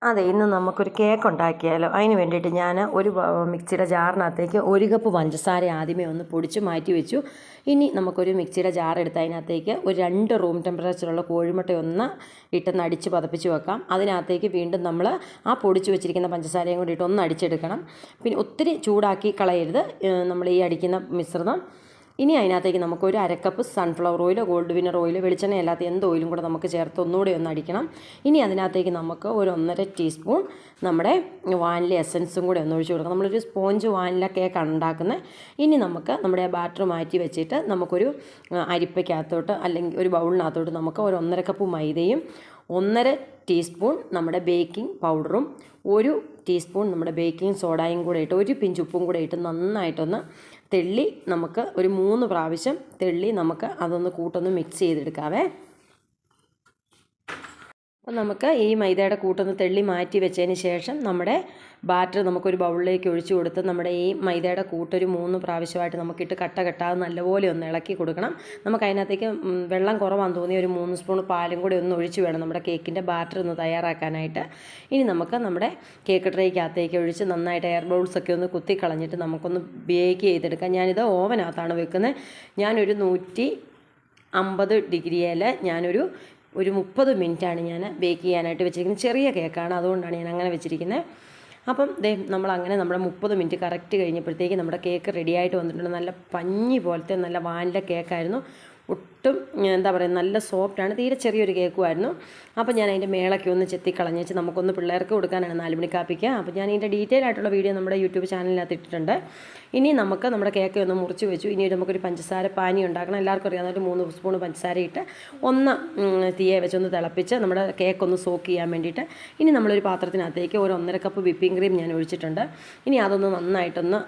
അതെ, ഇന്ന് നമുക്കൊരു കേക്ക് ഉണ്ടാക്കിയാലോ? അതിന് വേണ്ടിയിട്ട് ഞാൻ ഒരു മിക്സിയുടെ ജാറിനകത്തേക്ക് 1 കപ്പ് പഞ്ചസാര ആദ്യമേ ഒന്ന് പൊടിച്ച് മാറ്റി വെച്ചു. ഇനി നമുക്കൊരു മിക്സിയുടെ ജാർ എടുത്ത് അതിനകത്തേക്ക് ഒരു 2 റൂം ടെമ്പറേച്ചറുള്ള കോഴിമുട്ട ഒന്ന് ഇട്ടൊന്ന് അടിച്ച് പതപ്പിച്ച് വെക്കാം. അതിനകത്തേക്ക് വീണ്ടും നമ്മൾ ആ പൊടിച്ച് വെച്ചിരിക്കുന്ന പഞ്ചസാരയും കൂടി ഇട്ട് ഒന്ന് അടിച്ചെടുക്കണം. പിന്നെ ഒത്തിരി ചൂടാക്കി കളയരുത് നമ്മൾ ഈ അടിക്കുന്ന മിശ്രിതം. ഇനി അതിനകത്തേക്ക് നമുക്കൊരു 1/2 കപ്പ് സൺഫ്ലവർ ഓയിലോ ഗോൾഡ് വിന്നർ ഓയിലോ വെളിച്ചെണ്ണ അല്ലാത്ത എന്ത് ഓയിലും കൂടെ നമുക്ക് ചേർത്ത് ഒന്നുകൂടെ ഒന്ന് അടിക്കണം. ഇനി അതിനകത്തേക്ക് നമുക്ക് ഒരു 1.5 ടീസ്പൂൺ നമ്മുടെ വാനില എസൻസും കൂടെ ഒന്ന് ഒഴിച്ച് കൊടുക്കണം. നമ്മളൊരു സ്പോഞ്ച് വാനില കേക്കാണ് ഉണ്ടാക്കുന്നത്. ഇനി നമുക്ക് നമ്മുടെ ബാറ്റർ മാറ്റി വെച്ചിട്ട് നമുക്കൊരു അരിപ്പയ്ക്കകത്തോട്ട് അല്ലെങ്കിൽ ഒരു ബൗളിനകത്തോട്ട് നമുക്ക് ഒരു 1.5 കപ്പ് മൈദയും 1.5 ടീസ്പൂൺ നമ്മുടെ ബേക്കിംഗ് പൗഡറും 1 ടീസ്പൂൺ നമ്മുടെ ബേക്കിംഗ് സോഡയും കൂടെ ഇട്ട് 1 പിഞ്ച് ഉപ്പും കൂടെ ഇട്ട് നന്നായിട്ടൊന്ന് തെള്ളി നമുക്ക് ഒരു 3 പ്രാവശ്യം തെള്ളി നമുക്ക് അതൊന്ന് കൂട്ടൊന്ന് മിക്സ് ചെയ്തെടുക്കാവേ. അപ്പോൾ നമുക്ക് ഈ മൈദയുടെ കൂട്ടൊന്ന് തെള്ളി മാറ്റി വെച്ചതിന് ശേഷം നമ്മുടെ ബാറ്റർ നമുക്കൊരു ബൗളിലേക്ക് ഒഴിച്ചു കൊടുത്ത് നമ്മുടെ ഈ മൈദയുടെ കൂട്ടൊരു 3 പ്രാവശ്യമായിട്ട് നമുക്കിട്ട് കട്ട കെട്ടാതെ നല്ലപോലെ ഒന്ന് ഇളക്കി കൊടുക്കണം. നമുക്ക് അതിനകത്തേക്ക് വെള്ളം കുറവാന്ന് തോന്നിയ ഒരു 3 സ്പൂൺ പാലും കൂടി ഒന്ന് ഒഴിച്ച് വേണം നമ്മുടെ കേക്കിൻ്റെ ബാറ്റർ ഒന്ന് തയ്യാറാക്കാനായിട്ട്. ഇനി നമുക്ക് നമ്മുടെ കേക്ക് ട്രേക്കകത്തേക്ക് ഒഴിച്ച് നന്നായിട്ട് എയർ ബൗൾസൊക്കെ ഒന്ന് കുത്തിക്കളഞ്ഞിട്ട് നമുക്കൊന്ന് ബേക്ക് ചെയ്തെടുക്കാം. ഞാനിത് ഓവനകത്താണ് വെക്കുന്നത്. ഞാനൊരു 150 ഡിഗ്രിയിൽ ഞാനൊരു 30 മിനിറ്റാണ് ഞാൻ ബേക്ക് ചെയ്യാനായിട്ട് വെച്ചിരിക്കുന്നത്. ചെറിയ കേക്കാണ്, അതുകൊണ്ടാണ് ഞാൻ അങ്ങനെ വെച്ചിരിക്കുന്നത്. അപ്പം നമ്മളങ്ങനെ നമ്മുടെ 30 മിനിറ്റ് കറക്റ്റ് കഴിഞ്ഞപ്പോഴത്തേക്ക് നമ്മുടെ കേക്ക് റെഡിയായിട്ട് വന്നിട്ടുണ്ട്. നല്ല പഞ്ഞി പോലത്തെ നല്ല വാനില കേക്കായിരുന്നു. ഒട്ടും എന്താ പറയുക, നല്ല സോഫ്റ്റാണ്. തീരെ ചെറിയൊരു കേക്കുമായിരുന്നു. അപ്പോൾ ഞാൻ അതിൻ്റെ മേളൊക്കെ ഒന്ന് ചെത്തിക്കളഞ്ഞ് വെച്ച് നമുക്കൊന്ന് പിള്ളേർക്ക് കൊടുക്കാനാണ് 4 മണി കാപ്പിക്ക്. അപ്പോൾ ഞാൻ ഇതിൻ്റെ ഡീറ്റെയിൽ ആയിട്ടുള്ള വീഡിയോ നമ്മുടെ യൂട്യൂബ് ചാനലിനകത്ത് ഇട്ടിട്ടുണ്ട്. ഇനി നമുക്ക് നമ്മുടെ കേക്ക് ഒന്ന് മുറിച്ച് വെച്ചു. ഇനി നമുക്കൊരു പഞ്ചസാര പാനി ഉണ്ടാക്കണം. എല്ലാവർക്കും അറിയാവുന്ന ഒരു 3 സ്പൂൺ പഞ്ചസാര ഇട്ട് ഒന്ന് തീയെ വെച്ചൊന്ന് തിളപ്പിച്ച് നമ്മുടെ കേക്ക് ഒന്ന് സോക്ക് ചെയ്യാൻ വേണ്ടിയിട്ട് ഇനി നമ്മളൊരു പാത്രത്തിനകത്തേക്ക് ഒരു 1.5 കപ്പ് വിപ്പിംഗ് ക്രീം ഞാൻ ഒഴിച്ചിട്ടുണ്ട്. ഇനി അതൊന്ന് നന്നായിട്ടൊന്ന്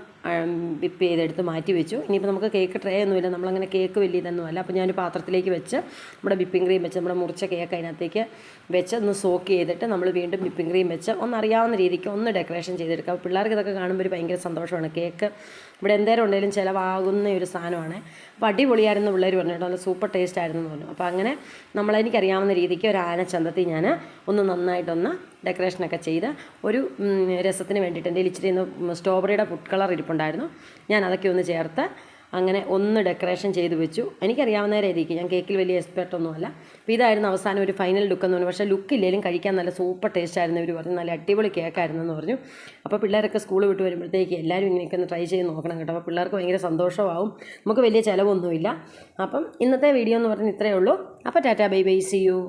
വിപ്പ് ചെയ്തെടുത്ത് മാറ്റി വെച്ചു. ഇനിയിപ്പോൾ നമുക്ക് കേക്ക് ട്രേ ഒന്നുമില്ല, നമ്മളങ്ങനെ കേക്ക് വലിയ ഇതൊന്നുമല്ല. അപ്പോൾ ഞാനൊരു പാത്രത്തിലേക്ക് വെച്ച് നമ്മുടെ വിപ്പിംഗ് ക്രീം വെച്ച് നമ്മുടെ മുറിച്ച കേക്ക് അതിനകത്തേക്ക് വെച്ച് ഒന്ന് സോക്ക് ചെയ്തിട്ട് നമ്മൾ വീണ്ടും വിപ്പിംഗ് ക്രീം വെച്ച് ഒന്നറിയാവുന്ന രീതിക്ക് ഒന്ന് ഡെക്കറേഷൻ ചെയ്തെടുക്കുക. അപ്പോൾ പിള്ളേർക്ക് ഇതൊക്കെ കാണുമ്പോൾ ഒരു ഭയങ്കര സന്തോഷമാണ്. കേക്ക് ഇവിടെ എന്തേരം ഉണ്ടെങ്കിലും ചിലവാകുന്ന ഒരു സാധനമാണ്. അപ്പോൾ അടിപൊളിയായിരുന്നു പിള്ളേർ പറഞ്ഞു കേട്ടോ, നല്ല സൂപ്പർ ടേസ്റ്റ് ആയിരുന്നു എന്ന് പറഞ്ഞു. അപ്പോൾ അങ്ങനെ എനിക്കറിയാവുന്ന രീതിക്ക് ഒരു ആനച്ചന്തത്തിൽ ഞാൻ ഒന്ന് നന്നായിട്ടൊന്ന് ഡെക്കറേഷനൊക്കെ ചെയ്ത് ഒരു രസത്തിന് വേണ്ടിയിട്ട് എൻ്റെ ഇച്ചിരി സ്ട്രോബെറിയുടെ ഫുഡ് കളർ ഇരിപ്പുണ്ടായിരുന്നു, ഞാൻ അതൊക്കെ ഒന്ന് ചേർത്ത് അങ്ങനെ ഒന്ന് ഡെക്കറേഷൻ ചെയ്ത് വെച്ചു. എനിക്കറിയാവുന്ന രീതിക്ക്, ഞാൻ കേക്കിൽ വലിയ എക്സ്പെർട്ടൊന്നുമല്ല. അപ്പോൾ ഇതായിരുന്നു അവസാനം ഒരു ഫൈനൽ ലുക്ക് എന്ന് പറഞ്ഞു. പക്ഷേ ലുക്കില്ലെങ്കിലും കഴിക്കാൻ നല്ല സൂപ്പർ ടേസ്റ്റ് ആയിരുന്നു. ഇവർ പറഞ്ഞു നല്ല അടിപൊളി കേക്കായിരുന്നു എന്ന് പറഞ്ഞു. അപ്പോൾ പിള്ളേരൊക്കെ സ്കൂൾ വിട്ട് വരുമ്പോഴത്തേക്ക് എല്ലാവരും ഇങ്ങനെയൊക്കെ ഒന്ന് ട്രൈ ചെയ്ത് നോക്കണം കേട്ടോ. അപ്പോൾ പിള്ളേർക്ക് ഭയങ്കര സന്തോഷമാവും. നമുക്ക് വലിയ ചിലവൊന്നുമില്ല. അപ്പം ഇന്നത്തെ വീഡിയോ എന്ന് പറഞ്ഞാൽ ഇത്രയേ ഉള്ളൂ. അപ്പോൾ tata bye bye, see U.